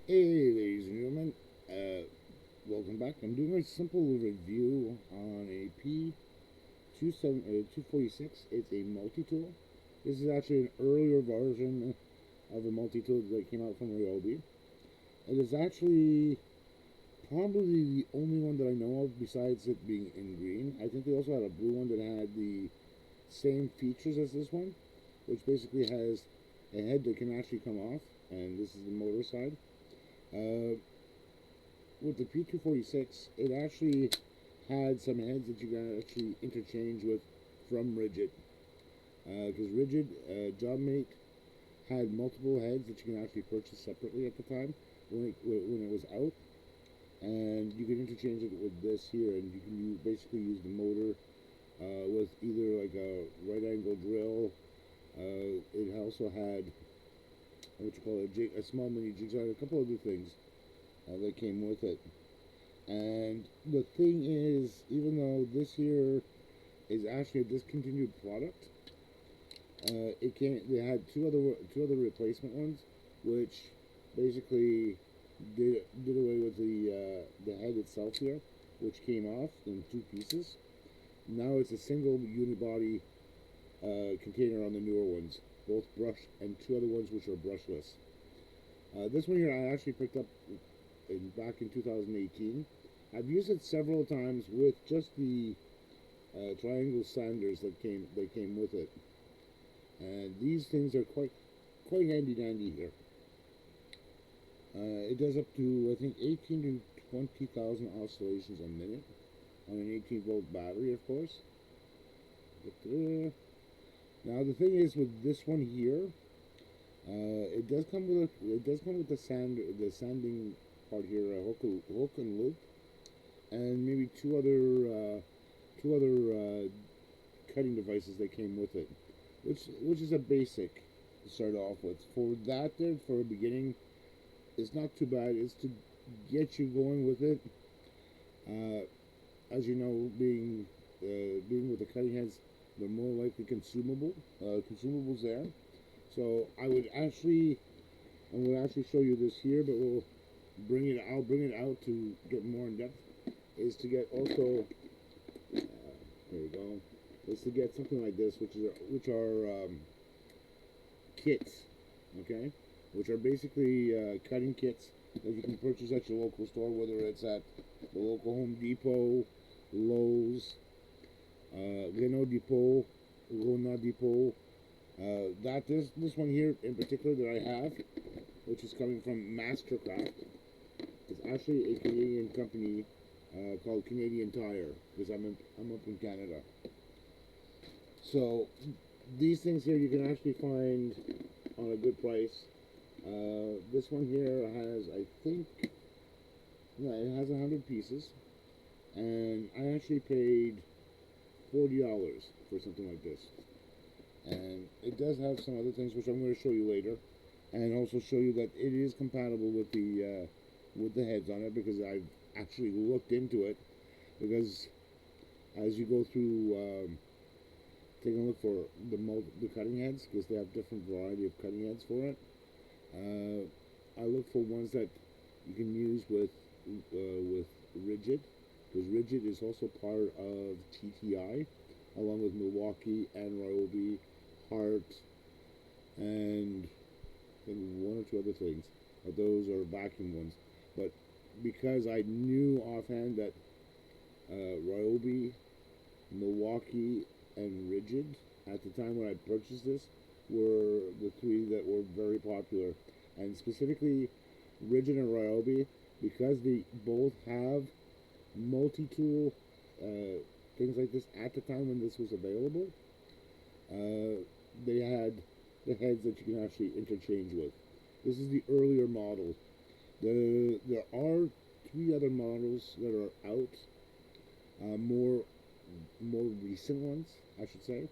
Hey, ladies and gentlemen, welcome back. I'm doing a simple review on a P246. It's a multi-tool. This is actually an earlier version of a multi-tool that came out from Ryobi. It is actually probably the only one that I know of besides it being in green. I think they also had a blue one that had the same features as this one, which basically has a head that can actually come off, and this is the motor side. Uh, with the P246, it actually had some heads that you can actually interchange with from Rigid. Because Rigid, JobMate, had multiple heads that you can actually purchase separately at the time when it was out. And you can interchange it with this here, and you can basically use the motor with either like a right angle drill. It also had what you call a small mini jigsaw, and a couple other things that came with it. And the thing is, even though this here is actually a discontinued product, it came. They had two other replacement ones, which basically did away with the head itself here, which came off in two pieces. Now it's a single unibody container on the newer ones, both brush and two other ones which are brushless. This one here I actually picked up back in 2018. I've used it several times with just the triangle sanders that came with it, and these things are quite handy dandy here. It does up to I think 18 to 20,000 oscillations a minute on an 18-volt battery, of course. But, now the thing is with this one here, it does come with the sanding part here, a hook and loop, and maybe two other cutting devices that came with it, which is a basic to start off with. For that, there for a beginning, it's not too bad. It's to get you going with it. Uh, as you know, being with the cutting heads, they're more likely consumables there. So I'm going to actually show you this here, but I'll bring it out to get more in depth. Is to get also, there we go. Is to get something like this, which are kits, okay, which are basically cutting kits that you can purchase at your local store, whether it's at the local Home Depot, Lowe's, Renault Depot, Rona Depot. That this one here in particular that I have, which is coming from Mastercraft, is actually a Canadian company called Canadiantire, because I'm up in Canada. So these things here you can actually find on a good price. This one here has, I think, yeah, it has 100 pieces, and I actually paid $40 for something like this. And it does have some other things which I'm going to show you later, and also show you that it is compatible with the heads on it, because I've actually looked into it. Because as you go through taking a look for the cutting heads, because they have different variety of cutting heads for it. I look for ones that you can use with Rigid, because Rigid is also part of TTI, along with Milwaukee and Ryobi, Hart, and I think one or two other things. But those are vacuum ones. But because I knew offhand that Ryobi, Milwaukee, and Rigid at the time when I purchased this were the three that were very popular, and specifically Rigid and Ryobi, because they both have multi-tool things like this at the time when this was available. Uh, they had the heads that you can actually interchange with. This is the earlier model. There are three other models that are out, more recent ones, I should say.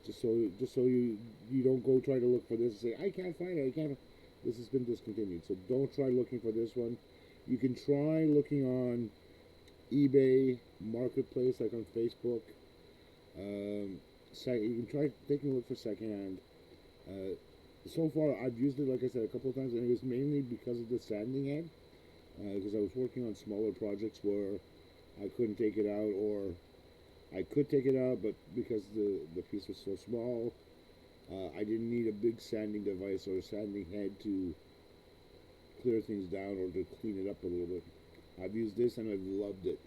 Just so you don't go try to look for this and say I can't find it. I can't. This has been discontinued, so don't try looking for this one. You can try looking on eBay, Marketplace, like on Facebook. You can try taking a look for secondhand. Uh, so far I've used it, like I said, a couple of times, and it was mainly because of the sanding head, because I was working on smaller projects where I couldn't take it out, or I could take it out, but because the piece was so small, I didn't need a big sanding device or a sanding head to clear things down or to clean it up a little bit. I've used this and I've loved it.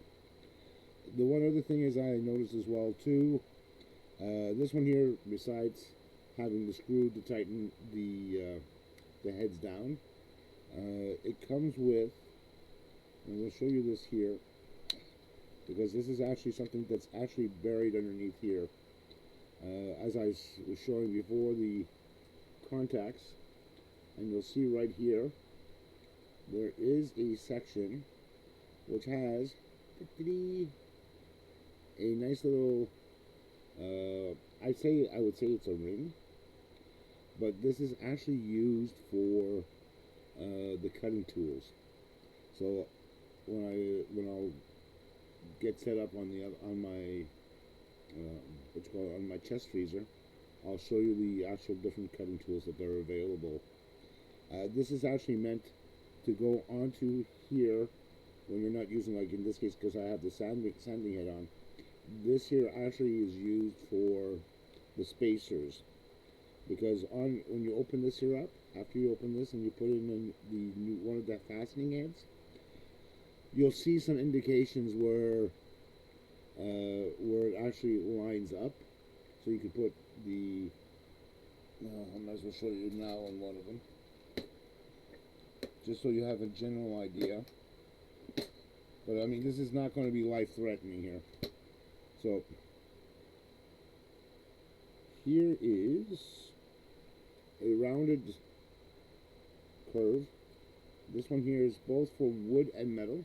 The one other thing is I noticed as well too, this one here, besides having the screw to tighten the heads down, it comes with, and we'll show you this here, because this is actually something that's actually buried underneath here. As I was showing before, the contacts, and you'll see right here, there is a section which has a nice little, I would say it's a ring, but this is actually used for the cutting tools. So when I'll get set up on my on my chest freezer, I'll show you the actual different cutting tools that are available. This is actually meant to go onto here when you're not using, like in this case, because I have the sanding head on. This here actually is used for the spacers, because when you open this here up, after you open this and you put in one of the fastening heads, you'll see some indications where it actually lines up. So you can put the, I might as well show you now on one of them, just so you have a general idea. But I mean, this is not going to be life-threatening here. So here is a rounded curve. This one here is both for wood and metal,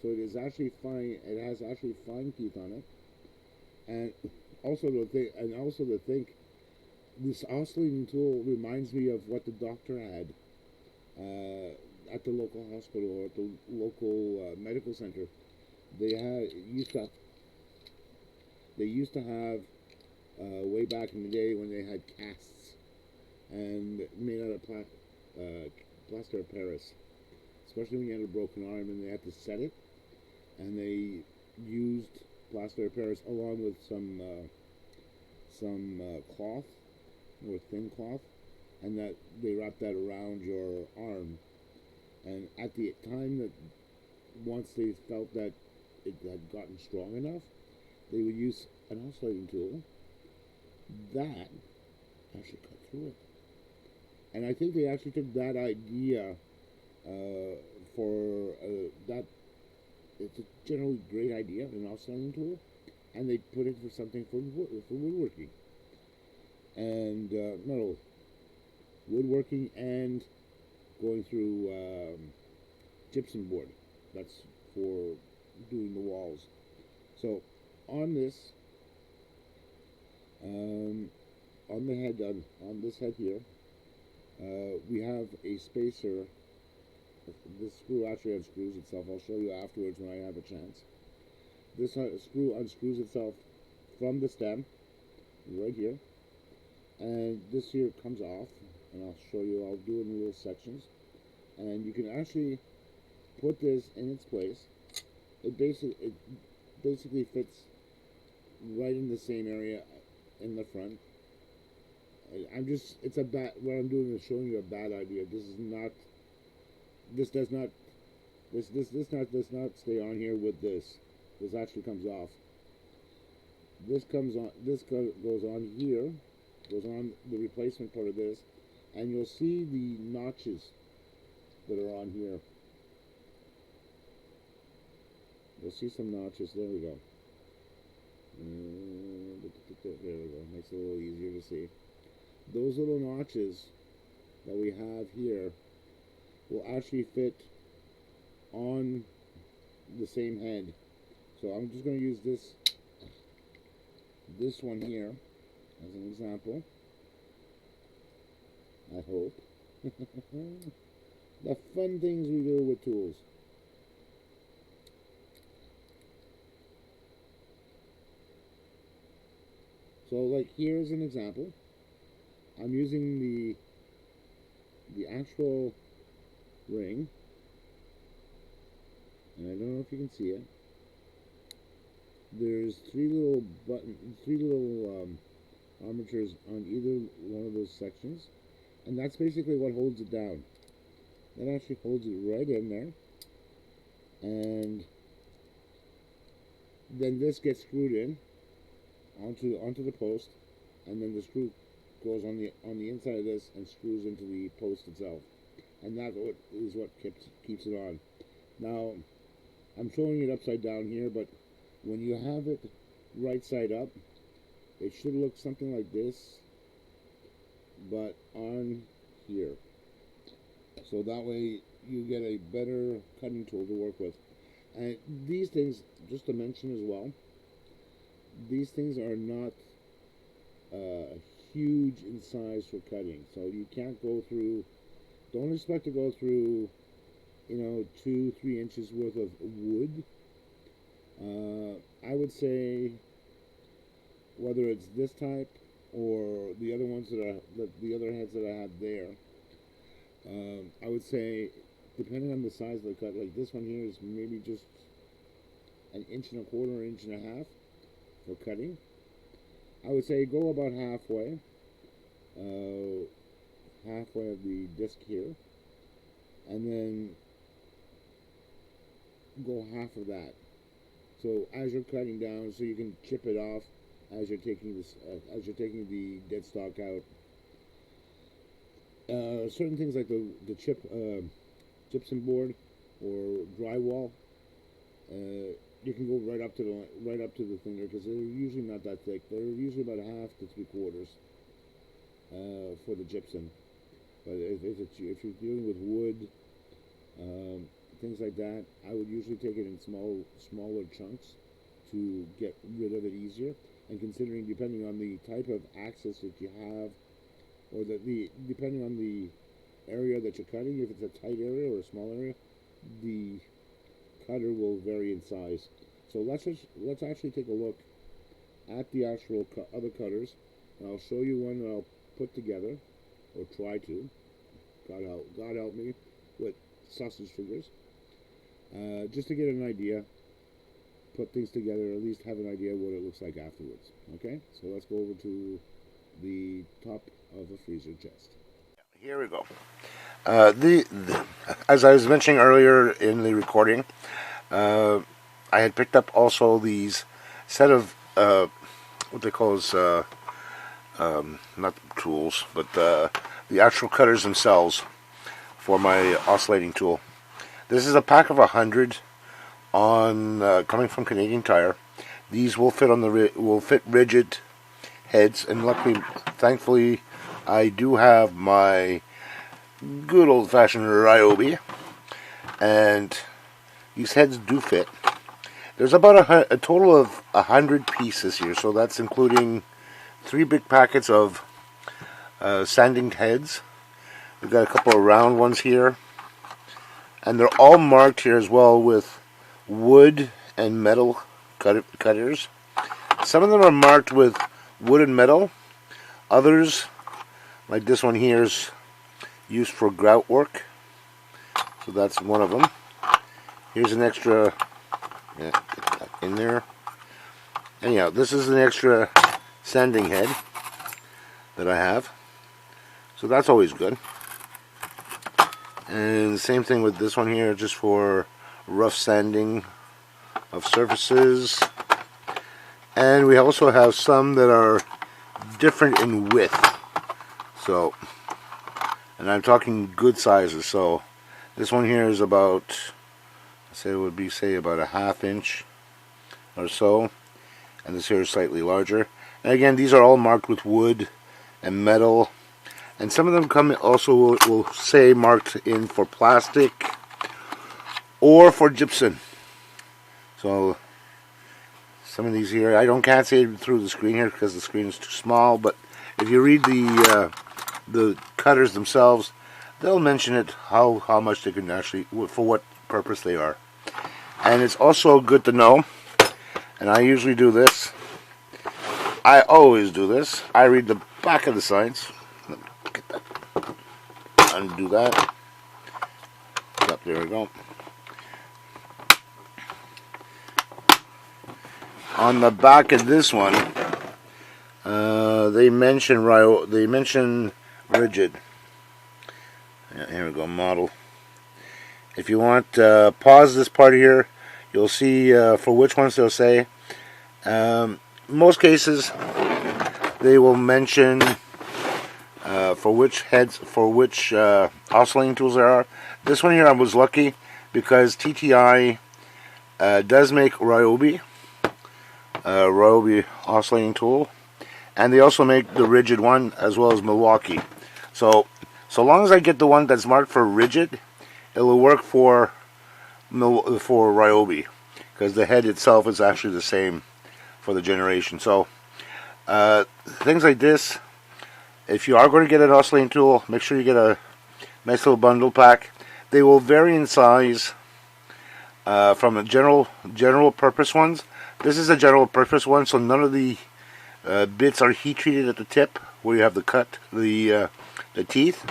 so it is actually fine. It has actually fine teeth on it, and also to think, this oscillating tool reminds me of what the doctor had at the local hospital or at the local medical center. They used to have way back in the day when they had casts and made out of plaster of Paris, especially when you had a broken arm and they had to set it, and they used plaster of Paris along with some cloth, or thin cloth, and that they wrapped that around your arm. And at the time that once they felt that it had gotten strong enough, they would use an oscillating tool that actually cut through it. And I think they actually took that idea for that. It's a generally great idea, an oscillating tool, and they put it for something for woodworking and woodworking and going through gypsum board. That's for doing the walls. So on this, on the head, on this head here, we have a spacer. This screw actually unscrews itself. I'll show you afterwards when I have a chance. This screw unscrews itself from the stem, right here, and this here comes off, and I'll show you. I'll do it in little sections, and you can actually put this in its place. It basically fits right in the same area in the front. What I'm doing is showing you a bad idea. This does not stay on here with this. This actually comes off. This goes on here, goes on the replacement part of this, and you'll see the notches that are on here. You'll see some notches. There we go. There we go. Makes it a little easier to see. Those little notches that we have here will actually fit on the same head. So I'm just going to use this one here as an example. I hope. The fun things we do with tools. So like here's an example. I'm using the actual ring, and I don't know if you can see it, there's three little armatures on either one of those sections, and that's basically what holds it down. That actually holds it right in there, and then this gets screwed in onto the post, and then the screw goes on the inside of this and screws into the post itself, and that is what keeps it on. Now, I'm showing it upside down here, but when you have it right side up, it should look something like this, but on here. So that way you get a better cutting tool to work with. And these things, just to mention as well, these things are not huge in size for cutting. So you can't go through, don't expect to go through, 2-3 inches worth of wood. I would say, whether it's this type or the other ones the other heads that I have there, I would say, depending on the size of the cut, like this one here is maybe just 1.25 inches, 1.5 inches for cutting. I would say go about halfway of the disc here, and then go half of that. So as you're cutting down, so you can chip it off as you're taking the dead stock out. Certain things like the gypsum board or drywall, you can go right up to the thing there, because they're usually not that thick. They're usually about 1/2 to 3/4 for the gypsum. But if you're dealing with wood, things like that, I would usually take it in smaller chunks to get rid of it easier. And considering, depending on the type of axis that you have, or depending on the area that you're cutting, if it's a tight area or a small area, the cutter will vary in size. So let's actually take a look at the actual other cutters, and I'll show you one that I'll put together, or try to. God help me with sausage fingers. Just to get an idea, put things together, at least have an idea what it looks like afterwards. Okay, so let's go over to the top of the freezer chest. Here we go. As I was mentioning earlier in the recording, I had picked up also these set of what they call is not tools, but the actual cutters themselves for my oscillating tool. This is a pack of 100 on coming from Canadiantire. These will fit rigid heads, and luckily, thankfully, I do have my good old-fashioned Ryobi, and these heads do fit. There's about a total of 100 pieces here, so that's including 3 big packets of sanding heads. We've got a couple of round ones here, and they're all marked here as well with wood and metal cutters. Some of them are marked with wood and metal. Others, like this one here, is used for grout work. So that's one of them. Here's an extra in there. Anyhow, this is an extra sanding head that I have. So that's always good. And the same thing with this one here, just for rough sanding of surfaces. And we also have some that are different in width. So, and I'm talking good sizes. So this one here is about, say it would be about 1/2 inch or so, and this here is slightly larger. And again, these are all marked with wood and metal, and some of them come also will say marked in for plastic or for gypsum. So some of these here, I can't see it through the screen here because the screen is too small, but if you read the cutters themselves, they'll mention it, how much they can actually, for what purpose they are. And it's also good to know, and I usually do this, I always do this, I read the back of the signs. Let me get that undo that. Yep, there we go. On the back of this one, they mention rigid. Yeah, here we go, model. If you want, pause this part here. You'll see for which ones they'll say. Most cases, they will mention for which heads, for which oscillating tools there are. This one here, I was lucky because TTI does make Ryobi oscillating tool, and they also make the rigid one as well as Milwaukee. So long as I get the one that's marked for rigid, it will work for Ryobi, because the head itself is actually the same for the generation. So things like this, if you are going to get an oscillating tool, make sure you get a nice little bundle pack. They will vary in size from the general purpose ones. This is a general purpose one, so none of the bits are heat treated at the tip where you have the cut, the teeth.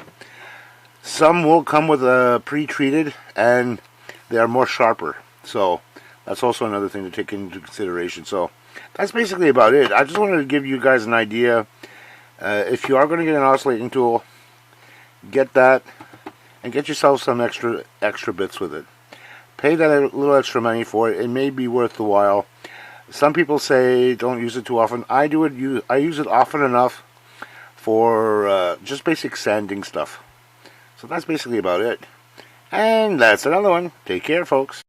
Some will come with pre-treated, and they are more sharper. So that's also another thing to take into consideration. So that's basically about it. I just wanted to give you guys an idea. If you are going to get an oscillating tool, get that, and get yourself some extra bits with it. Pay that a little extra money for it. It may be worth the while. Some people say don't use it too often. I do. I use it often enough for just basic sanding stuff. So that's basically about it. And that's another one. Take care, folks.